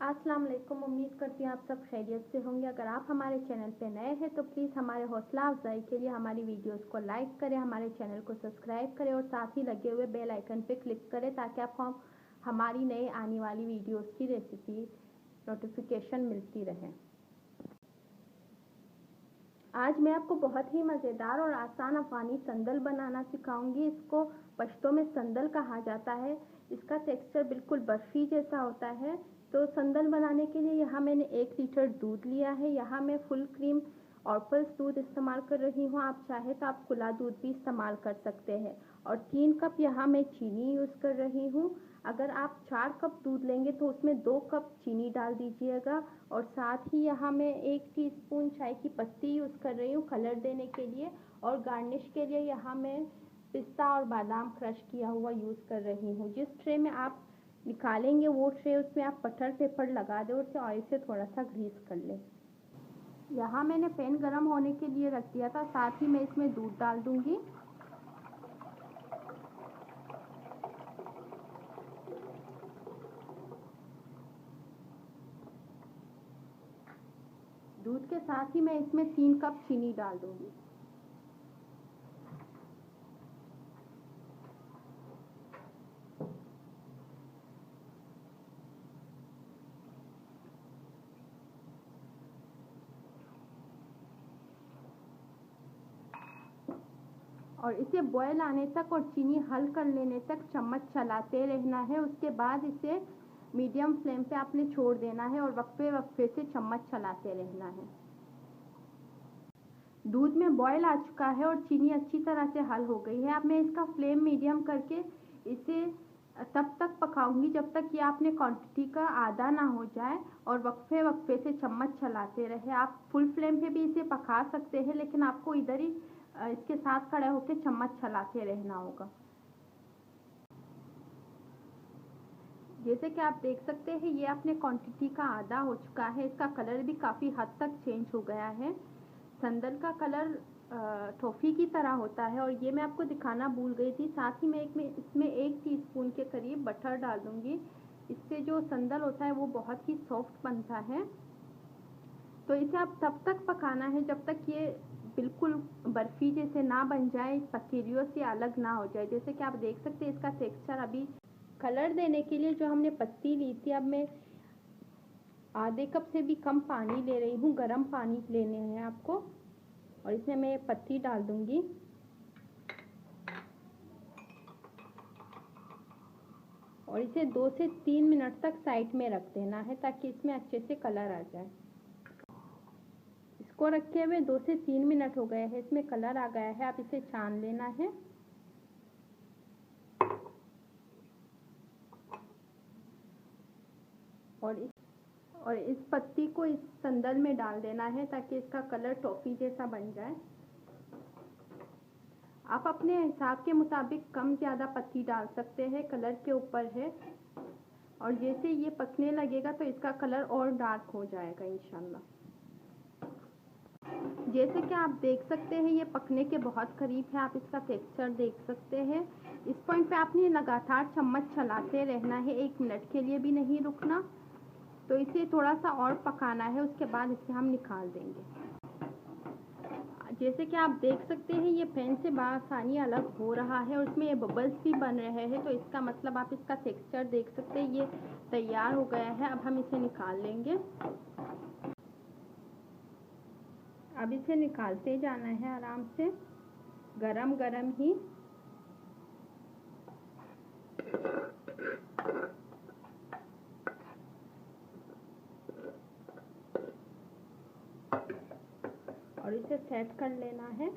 अस्सलाम वालेकुम। उम्मीद करती हूँ आप सब खैरियत से होंगे। अगर आप हमारे चैनल पे नए हैं तो प्लीज़ हमारे हौसला अफजाई के लिए हमारी वीडियोस को लाइक करें, हमारे चैनल को सब्सक्राइब करें और साथ ही लगे हुए बेल आइकन पे क्लिक करें ताकि आपको हमारी नई आने वाली वीडियोस की रेसिपी नोटिफिकेशन मिलती रहे। आज मैं आपको बहुत ही मज़ेदार और आसान अफ़गानी संदल बनाना सिखाऊंगी। इसको पश्तो में संदल कहा जाता है। इसका टेक्सचर बिल्कुल बर्फ़ी जैसा होता है। तो संदल बनाने के लिए यहाँ मैंने 1 लीटर दूध लिया है। यहाँ मैं फुल क्रीम और पल्स दूध इस्तेमाल कर रही हूँ। आप चाहे तो आप खुला दूध भी इस्तेमाल कर सकते हैं। और 3 कप यहाँ मैं चीनी यूज़ कर रही हूँ। अगर आप 4 कप दूध लेंगे तो उसमें 2 कप चीनी डाल दीजिएगा। और साथ ही यहाँ मैं 1 टीस्पून चाय की पत्ती यूज़ कर रही हूँ कलर देने के लिए। और गार्निश के लिए यहाँ मैं पिस्ता और बादाम क्रश किया हुआ यूज़ कर रही हूँ। जिस ट्रे में आप निकालेंगे वो ट्रे उसमें आप बटर पेपर लगा दें और उसे ऑयल से थोड़ा सा ग्रीस कर लें। यहाँ मैंने पैन गरम होने के लिए रख दिया था। साथ ही मैं इसमें दूध डाल दूँगी। दूध के साथ ही मैं इसमें 3 कप चीनी डाल दूँगी। और इसे बॉयल आने तक और चीनी हल कर लेने तक चम्मच चलाते रहना है। उसके बाद इसे मीडियम फ्लेम पे आपने छोड़ देना है और वक्फे वक्फे से चम्मच चलाते रहना है। दूध में बॉयल आ चुका है और चीनी अच्छी तरह से हल हो गई है। अब मैं इसका फ्लेम मीडियम करके इसे तब तक पकाऊंगी जब तक ये आपने क्वांटिटी का आधा ना हो जाए और वक्फे वक्फे से चम्मच चलाते रहे। आप फुल फ्लेम पे भी इसे पका सकते हैं लेकिन आपको इधर ही इसके साथ खड़े होकर चम्मच चलाते रहना होगा। जैसे कि आप देख सकते हैं ये अपने क्वांटिटी का आधा हो चुका है। इसका कलर भी काफ़ी हद तक चेंज हो गया है। संदल का कलर टॉफ़ी की तरह होता है। और ये मैं आपको दिखाना भूल गई थी। साथ ही मैं इसमें 1 टीस्पून के करीब बटर डाल दूँगी। इससे जो संदल होता है वो बहुत ही सॉफ्ट बनता है। तो इसे आप तब तक पकाना है जब तक ये बिल्कुल बर्फ़ी जैसे ना बन जाए, पतीलियों से अलग ना हो जाए। जैसे कि आप देख सकते हैं इसका टेक्सचर अभी कलर देने के लिए जो हमने पत्ती ली थी, अब मैं आधे कप से भी कम पानी ले रही हूँ। गर्म पानी लेने हैं आपको। और इसमें मैं पत्ती डाल दूँगी। और इसे 2 से 3 मिनट तक साइड में रख देना है ताकि इसमें अच्छे से कलर आ जाए। इसको रखे हुए 2 से 3 मिनट हो गए हैं। इसमें कलर आ गया है। अब इसे छान लेना है। और इस पत्ती को इस संदल में डाल देना है ताकि इसका कलर टॉफ़ी जैसा बन जाए। आप अपने हिसाब के मुताबिक कम ज़्यादा पत्ती डाल सकते हैं, कलर के ऊपर है। और जैसे ये पकने लगेगा तो इसका कलर और डार्क हो जाएगा इंशाल्लाह। जैसे कि आप देख सकते हैं ये पकने के बहुत करीब है। आप इसका टेक्सचर देख सकते हैं। इस पॉइंट पे आपने लगातार चम्मच चलाते रहना है, 1 मिनट के लिए भी नहीं रुकना। तो इसे थोड़ा सा और पकाना है, उसके बाद इसे हम निकाल देंगे। जैसे कि आप देख सकते हैं ये पैन से बआसानी अलग हो रहा है और इसमें ये बबल्स भी बन रहे हैं। तो इसका मतलब आप इसका टेक्सचर देख सकते हैं, ये तैयार हो गया है। अब हम इसे निकाल लेंगे। अब इसे निकालते जाना है आराम से, गरम गरम ही। और इसे सेट कर लेना है।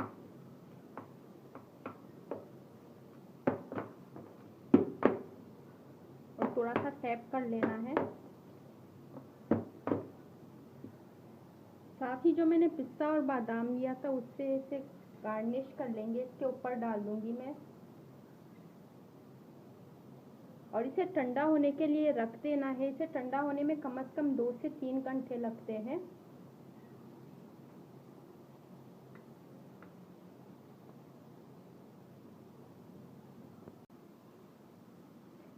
और थोड़ा सा टैप कर लेना है। साथ ही जो मैंने पिस्ता और बादाम लिया था उससे इसे गार्निश कर लेंगे। इसके ऊपर डाल दूंगी मैं। और इसे ठंडा होने के लिए रख देना है। इसे ठंडा होने में कम से कम 2 से 3 घंटे लगते हैं।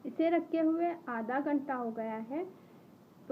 इसे रखे हुए आधा घंटा हो गया है।